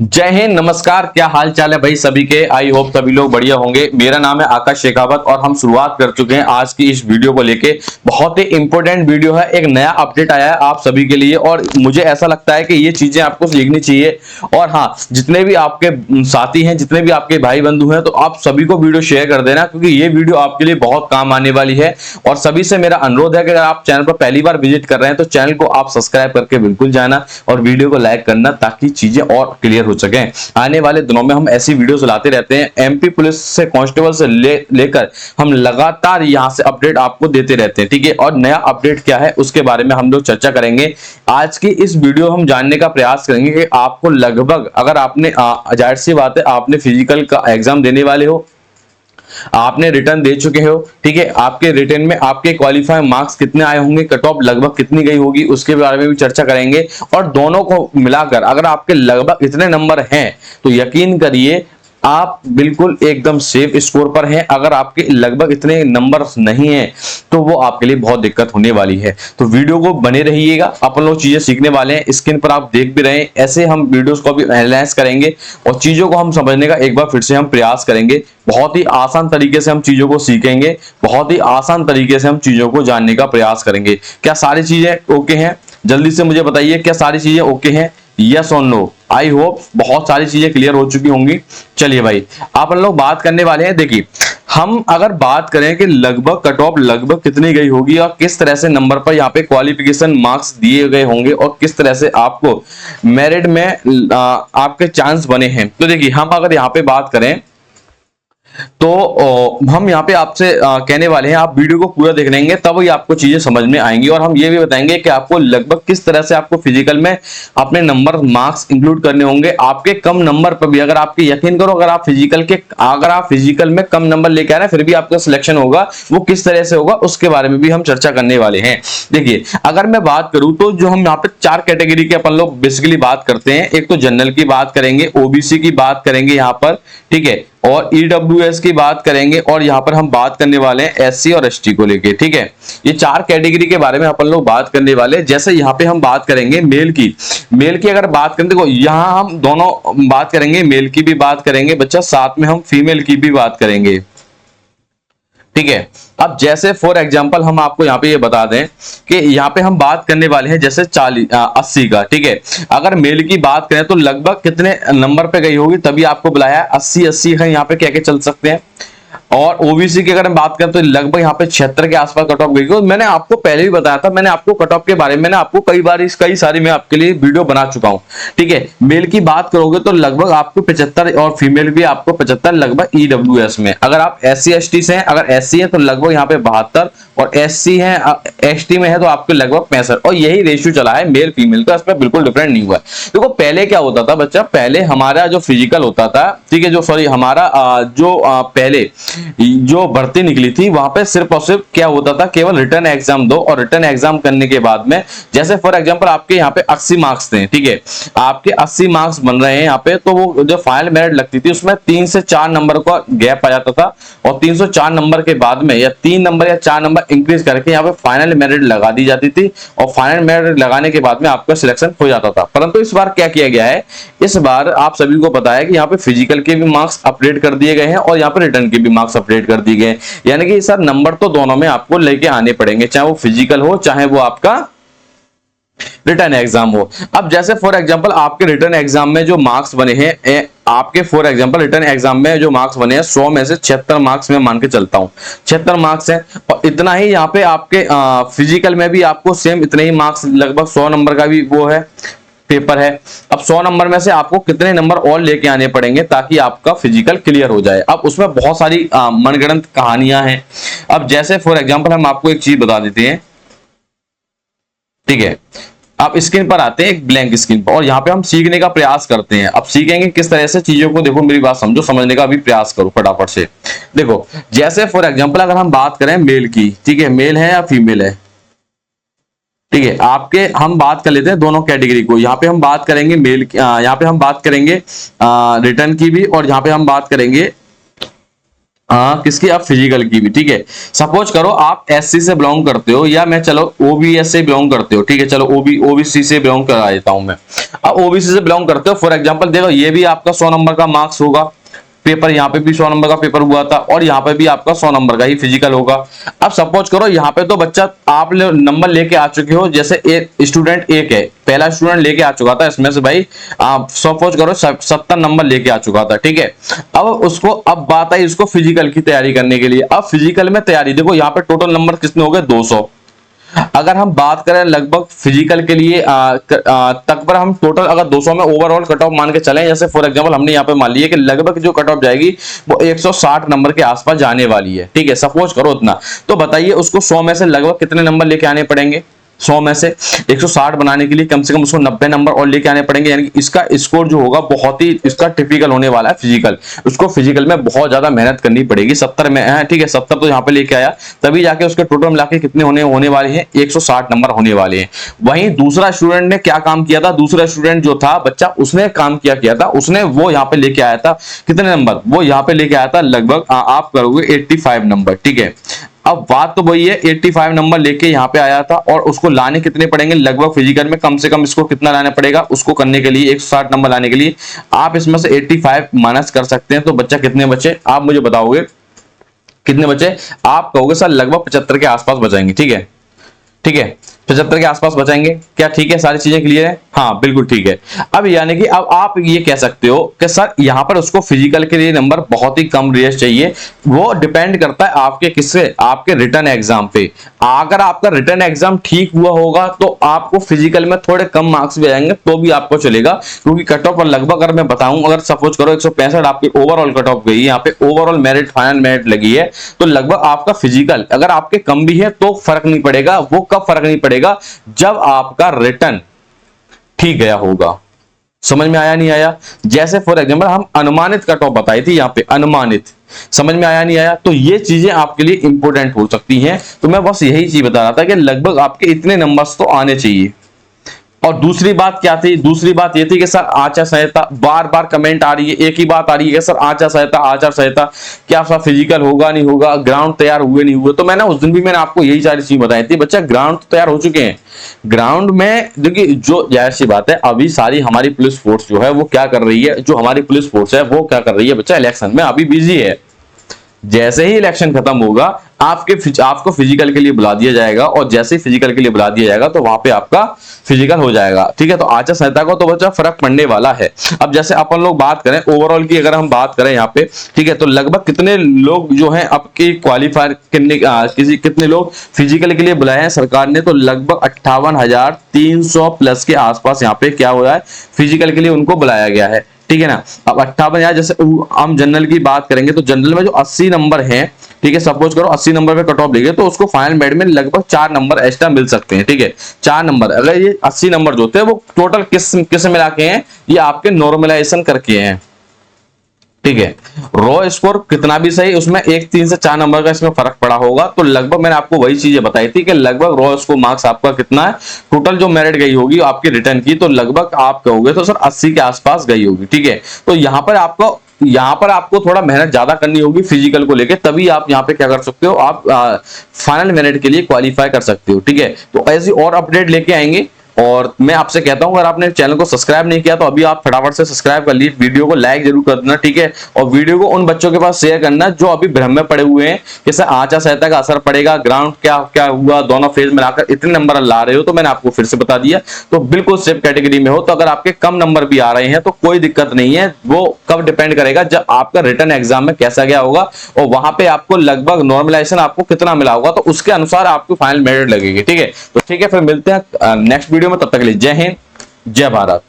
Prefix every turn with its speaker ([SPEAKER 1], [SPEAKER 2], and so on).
[SPEAKER 1] जय हिंद, नमस्कार। क्या हाल चाल है भाई सभी के। आई होप सभी लोग बढ़िया होंगे। मेरा नाम है आकाश शेखावत और हम शुरुआत कर चुके हैं आज की इस वीडियो को लेके। बहुत ही इंपॉर्टेंट वीडियो है, एक नया अपडेट आया है आप सभी के लिए और मुझे ऐसा लगता है कि ये चीजें आपको सीखनी चाहिए। और हाँ, जितने भी आपके साथी हैं, जितने भी आपके भाई बंधु हैं, तो आप सभी को वीडियो शेयर कर देना, क्योंकि ये वीडियो आपके लिए बहुत काम आने वाली है। और सभी से मेरा अनुरोध है कि अगर आप चैनल पर पहली बार विजिट कर रहे हैं तो चैनल को आप सब्सक्राइब करके बिल्कुल जाना और वीडियो को लाइक करना, ताकि चीजें और क्लियर हो सके। आने वाले दिनों में हम ऐसी वीडियोस लाते रहते हैं। एमपी पुलिस से कांस्टेबल से लेकर हम लगातार यहां से अपडेट आपको देते रहते हैं, ठीक है। और नया अपडेट क्या है उसके बारे में हम लोग चर्चा करेंगे। आज की इस वीडियो हम जानने का प्रयास करेंगे कि आपको लगभग, अगर आपने जाहिर सी बात है आपने फिजिकल का एग्जाम देने वाले हो, आपने रिटर्न दे चुके हो, ठीक है। आपके रिटर्न में आपके क्वालिफाई मार्क्स कितने आए होंगे, कट ऑफ लगभग कितनी गई होगी, उसके बारे में भी चर्चा करेंगे। और दोनों को मिलाकर अगर आपके लगभग इतने नंबर हैं तो यकीन करिए आप बिल्कुल एकदम सेफ स्कोर पर हैं। अगर आपके लगभग इतने नंबर नहीं हैं तो वो आपके लिए बहुत दिक्कत होने वाली है। तो वीडियो को बने रहिएगा, अपन लोग चीजें सीखने वाले हैं। स्क्रीन पर आप देख भी रहे हैं, ऐसे हम वीडियोस को भी एनालाइज करेंगे और चीजों को हम समझने का एक बार फिर से हम प्रयास करेंगे। बहुत ही आसान तरीके से हम चीजों को सीखेंगे, बहुत ही आसान तरीके से हम चीजों को जानने का प्रयास करेंगे। क्या सारी चीजें ओके हैं? जल्दी से मुझे बताइए, क्या सारी चीजें ओके हैं? यस और नो। आई होप बहुत सारी चीजें क्लियर हो चुकी होंगी। चलिए भाई, आप लोग बात करने वाले हैं। देखिए, हम अगर बात करें कि लगभग कट ऑफ लगभग कितनी गई होगी और किस तरह से नंबर पर यहाँ पे क्वालिफिकेशन मार्क्स दिए गए होंगे और किस तरह से आपको मेरिट में आपके चांस बने हैं, तो देखिए हम अगर यहाँ पे बात करें तो हम यहाँ पे आपसे कहने वाले हैं, आप वीडियो को पूरा देख लेंगे तब ही आपको चीजें समझ में आएंगी। और हम ये भी बताएंगे कि आपको लगभग किस तरह से आपको फिजिकल में अपने नंबर मार्क्स इंक्लूड करने होंगे। आपके कम नंबर पर भी, अगर आपके यकीन करो, अगर आप फिजिकल में कम नंबर लेके आ रहे हैं फिर भी आपका सिलेक्शन होगा, वो किस तरह से होगा उसके बारे में भी हम चर्चा करने वाले हैं। देखिए, अगर मैं बात करूं तो जो हम यहाँ पे 4 कैटेगरी के अपन लोग बेसिकली बात करते हैं। एक तो जनरल की बात करेंगे, ओबीसी की बात करेंगे यहाँ पर, ठीक है, और ईडब्ल्यूएस की बात करेंगे, और यहां पर हम बात करने वाले हैं एससी और एसटी को लेके, ठीक है। ये 4 कैटेगरी के बारे में अपन लोग बात करने वाले हैं। जैसे यहां पे हम बात करेंगे मेल की अगर बात करें, देखो यहां हम दोनों बात करेंगे, मेल की भी बात करेंगे बच्चा, साथ में हम फीमेल की भी बात करेंगे, ठीक है। अब जैसे फॉर एग्जांपल हम आपको यहाँ पे ये बता दें कि यहाँ पे हम बात करने वाले हैं जैसे 80 का, ठीक है। अगर मेल की बात करें तो लगभग कितने नंबर पे गई होगी, तभी आपको बुलाया है। 80 का यहाँ पे क्या क्या चल सकते हैं। और ओबीसी की अगर हम बात करें तो लगभग यहाँ पे 76 के आसपास कट ऑफ गई। तो मैंने आपको पहले भी बताया था, मैंने आपको कट ऑफ के बारे में मैंने आपको कई सारी मैं आपके लिए वीडियो बना चुका हूं, ठीक है। मेल की बात करोगे तो लगभग आपको 75 और फीमेल भी आपको 75 लगभग ईडब्ल्यूएस में। अगर आप एससी एसटी से हैं, अगर एससी है तो लगभग यहाँ पे 72, और एससी है एसटी में है तो आपके लगभग 65। और यही रेशियो चला है मेल फीमेल का, इसमें बिल्कुल डिफरेंट नहीं हुआ है। देखो पहले क्या होता था बच्चा, पहले हमारा जो फिजिकल होता था, ठीक है, जो सॉरी हमारा पहले जो भर्ती निकली थी वहां पे सिर्फ और सिर्फ क्या होता था, केवल रिटर्न एग्जाम दो, और रिटर्न एग्जाम करने के बाद में जैसे फॉर एग्जांपल आपके यहाँ पे 80 मार्क्स थे, ठीक है, आपके 80 मार्क्स बन रहे हैं यहाँ पे, तो वो जो फाइनल मेरिट लगती थी उसमें 3 से 4 नंबर का गैप आ जाता था, और 304 नंबर के बाद में या 3 नंबर या 4 नंबर इंक्रीज करके यहाँ पे फाइनल मेरिट लगा दी जाती थी, और फाइनल मेरिट लगाने के बाद में आपका सिलेक्शन हो जाता था। परंतु इस बार क्या किया गया है, इस बार आप सभी को पता है कि यहाँ पे फिजिकल के भी मार्क्स अपडेट कर दिए गए हैं और यहाँ पे रिटर्न के भी मार्क्स अपडेट कर दिए गए। यानी कि सर नंबर तो दोनों में आपको लेके आने पड़ेंगे, चाहे वो फिजिकल हो चाहे वो आपका रिटर्न एग्जाम हो। अब जैसे फॉर एग्जांपल आपके रिटर्न एग्जाम में जो मार्क्स बने हैं, आपके फॉर एग्जांपल रिटर्न एग्जाम में जो मार्क्स बने हैं 100 में से 76 मार्क्स में मान के चलता हूं, 76 मार्क्स है। और इतना ही यहाँ पे आपके फिजिकल में भी आपको सेम इतने ही मार्क्स, लगभग 100 नंबर का भी वो है पेपर है। अब 100 नंबर में से आपको कितने नंबर और लेके आने पड़ेंगे ताकि आपका फिजिकल क्लियर हो जाए। अब उसमें बहुत सारी मनगढ़ंत कहानियां हैं। अब जैसे फॉर एग्जांपल हम आपको एक चीज बता देते हैं, ठीक है। आप स्क्रीन पर आते हैं एक ब्लैंक स्क्रीन पर, और यहाँ पे हम सीखने का प्रयास करते हैं। अब सीखेंगे किस तरह से चीजों को, देखो मेरी बात समझो, समझने का भी प्रयास करो फटाफट से। देखो जैसे फॉर एग्जांपल अगर हम बात करें मेल की, ठीक है, मेल है या फीमेल है, ठीक है, आपके हम बात कर लेते हैं दोनों कैटेगरी को। यहाँ पे हम बात करेंगे मेल, यहाँ पे हम बात करेंगे रिटर्न की भी, और यहाँ पे हम बात करेंगे किसकी, आप फिजिकल की भी, ठीक है। सपोज करो आप एससी से बिलोंग करते हो, या मैं चलो ओबीएस से बिलोंग करते हो, ठीक है, चलो ओबीसी से बिलोंग करा देता हूं मैं। अब ओबीसी से बिलोंग करते हो, फॉर एग्जांपल देखो ये भी आपका 100 नंबर का मार्क्स होगा, पेपर यहाँ पे भी 100 नंबर का पेपर हुआ था, और यहाँ पे भी आपका 100 नंबर का ही फिजिकल होगा। अब सपोज करो यहाँ पे तो बच्चा आप नंबर लेके आ चुके हो, जैसे स्टूडेंट एक है, पहला स्टूडेंट लेके आ चुका था इसमें से भाई, आप सपोज करो 70 नंबर लेके आ चुका था, ठीक है। अब उसको, अब बात आई उसको फिजिकल की तैयारी करने के लिए। अब फिजिकल में तैयारी देखो, यहाँ पे टोटल नंबर कितने हो गए, 200। अगर हम बात करें लगभग फिजिकल के लिए तक पर हम टोटल अगर 200 में ओवरऑल कट ऑफ मान के चलें, जैसे फॉर एग्जांपल हमने यहाँ पे मान लिया कि लगभग जो कट ऑफ जाएगी वो 160 नंबर के आसपास जाने वाली है, ठीक है, सपोज करो उतना। तो बताइए उसको 100 में से लगभग कितने नंबर लेके आने पड़ेंगे, 100 में से 160 बनाने के लिए कम से कम उसको 90 नंबर और लेके आने पड़ेंगे, यानी कि इसका स्कोर जो होगा बहुत ही इसका टिपिकल होने वाला है फिजिकल। उसको फिजिकल में बहुत ज्यादा मेहनत करनी पड़ेगी। 70 में है, ठीक है, 70 तो यहाँ पे लेके आया, तभी जाके उसके टोटल मिला के कितने होने वाले हैं, 160 नंबर होने वाले हैं। वहीं दूसरा स्टूडेंट ने क्या काम किया था, दूसरा स्टूडेंट जो था बच्चा, उसने काम किया था, उसने वो यहाँ पे लेके आया था कितने नंबर, वो यहाँ पे लेके आया था लगभग आप करोगे 85 नंबर, ठीक है। अब बात तो वही है, 85 नंबर लेके यहाँ पे आया था, और उसको लाने कितने पड़ेंगे लगभग फिजिकल में, कम से कम इसको कितना लाना पड़ेगा, उसको करने के लिए 160 नंबर लाने के लिए आप इसमें से 85 माइनस कर सकते हैं, तो बच्चा कितने बचे आप मुझे बताओगे, कितने बचे आप कहोगे सर लगभग 75 के आसपास बचाएंगे, ठीक है, ठीक है, 75 के आसपास बचाएंगे क्या, ठीक है, सारी चीजें क्लियर है, हाँ बिल्कुल ठीक है। अब यानी कि अब आप ये कह सकते हो कि सर यहाँ पर उसको फिजिकल के लिए नंबर बहुत ही कम रेस चाहिए, वो डिपेंड करता है आपके किससे, आपके रिटर्न एग्जाम पे। अगर आपका रिटर्न एग्जाम ठीक हुआ होगा तो आपको फिजिकल में थोड़े कम मार्क्स भी आएंगे तो भी आपको चलेगा, क्योंकि कट ऑफ पर लगभग अगर मैं बताऊं, अगर सपोज करो 165 आपकी ओवरऑल कट ऑफ गई, यहाँ पे ओवरऑल मेरिट फाइनल मेरिट लगी है, तो लगभग आपका फिजिकल अगर आपके कम भी है तो फर्क नहीं पड़ेगा। वो कब फर्क नहीं पड़ेगा, जब आपका रिटर्न ठीक गया होगा। समझ में आया नहीं आया, जैसे फॉर एग्जांपल हम अनुमानित कट ऑफ बताई थी यहाँ पे, अनुमानित, समझ में आया नहीं आया, तो ये चीजें आपके लिए इंपॉर्टेंट हो सकती हैं। तो मैं बस यही चीज बता रहा था कि लगभग आपके इतने नंबर्स तो आने चाहिए। और दूसरी बात क्या थी, दूसरी बात ये थी कि सर आचार संहिता, बार बार कमेंट आ रही है, एक ही बात आ रही है कि सर आचार संहिता, आचार संहिता क्या सर फिजिकल होगा नहीं होगा, ग्राउंड तैयार हुए नहीं हुए। तो मैंने उस दिन भी मैंने आपको यही सारी चीज बताई थी, बच्चा ग्राउंड तो तैयार हो चुके हैं। ग्राउंड में देखिए, जो जाहिर सी बात है अभी सारी हमारी पुलिस फोर्स जो है वो क्या कर रही है, जो हमारी पुलिस फोर्स है वो क्या कर रही है बच्चा, इलेक्शन में अभी बिजी है। जैसे ही इलेक्शन खत्म होगा आपको फिजिकल के लिए बुला दिया जाएगा, और जैसे ही फिजिकल के लिए बुला दिया जाएगा तो वहां पे आपका फिजिकल हो जाएगा, ठीक है। तो आचार संहिता को तो बच्चा फर्क पड़ने वाला है। अब जैसे अपन लोग बात करें ओवरऑल की, अगर हम बात करें यहाँ पे, ठीक है, तो लगभग कितने लोग जो हैं आपके क्वालिफायर करने कितने लोग फिजिकल के लिए बुलाए हैं सरकार ने, तो लगभग 58,300 प्लस के आसपास यहाँ पे क्या हो रहा है, फिजिकल के लिए उनको बुलाया गया है, ठीक है ना। अब 58,000, जैसे हम जनरल की बात करेंगे तो जनरल में जो 80 नंबर हैं, ठीक है, सपोज करो 80 नंबर पे कट ऑफ लेंगे तो उसको फाइनल मेरिट में लगभग 4 नंबर एक्स्ट्रा मिल सकते हैं, ठीक है, 4 नंबर। अगर ये 80 नंबर जो होते हैं वो टोटल किस मिला के हैं, ये आपके नॉर्मलाइजेशन करके हैं, ठीक है। रॉ स्कोर कितना भी सही, उसमें 3 से 4 नंबर का इसमें फर्क पड़ा होगा। तो लगभग मैंने आपको वही चीजें बताई थी कि लगभग रॉ स्कोर मार्क्स आपका कितना है, टोटल जो मेरिट गई होगी आपकी रिटर्न की, तो लगभग आप कहोगे तो सर 80 के आसपास गई होगी, ठीक है। तो यहाँ पर आपको थोड़ा मेहनत ज्यादा करनी होगी फिजिकल को लेके, तभी आप यहाँ पे क्या कर सकते हो, आप फाइनल मेरिट के लिए क्वालिफाई कर सकते हो, ठीक है। तो ऐसी और अपडेट लेके आएंगे, और मैं आपसे कहता हूं अगर आपने चैनल को सब्सक्राइब नहीं किया तो अभी आप फटाफट से सब्सक्राइब कर लीजिए, वीडियो को लाइक जरूर कर देना, ठीक है। और वीडियो को उन बच्चों के पास शेयर करना जो अभी भ्रम में पड़े हुए हैं कि सर आचार संहिता का असर पड़ेगा, ग्राउंड क्या क्या हुआ, दोनों फेज मिलाकर इतने नंबर ला रहे हो। तो मैंने आपको फिर से बता दिया, तो बिल्कुल सेफ कैटेगरी में हो, तो अगर आपके कम नंबर भी आ रहे हैं तो कोई दिक्कत नहीं है। वो कब डिपेंड करेगा, जब आपका रिटर्न एग्जाम में कैसा गया होगा और वहां पे आपको लगभग नॉर्मलाइजेशन आपको कितना मिला होगा, तो उसके अनुसार आपको फाइनल मेरिट लगेगी, ठीक है। तो ठीक है, फिर मिलते हैं नेक्स्ट वीडियो में, तब तक के लिए जय हिंद, जय भारत।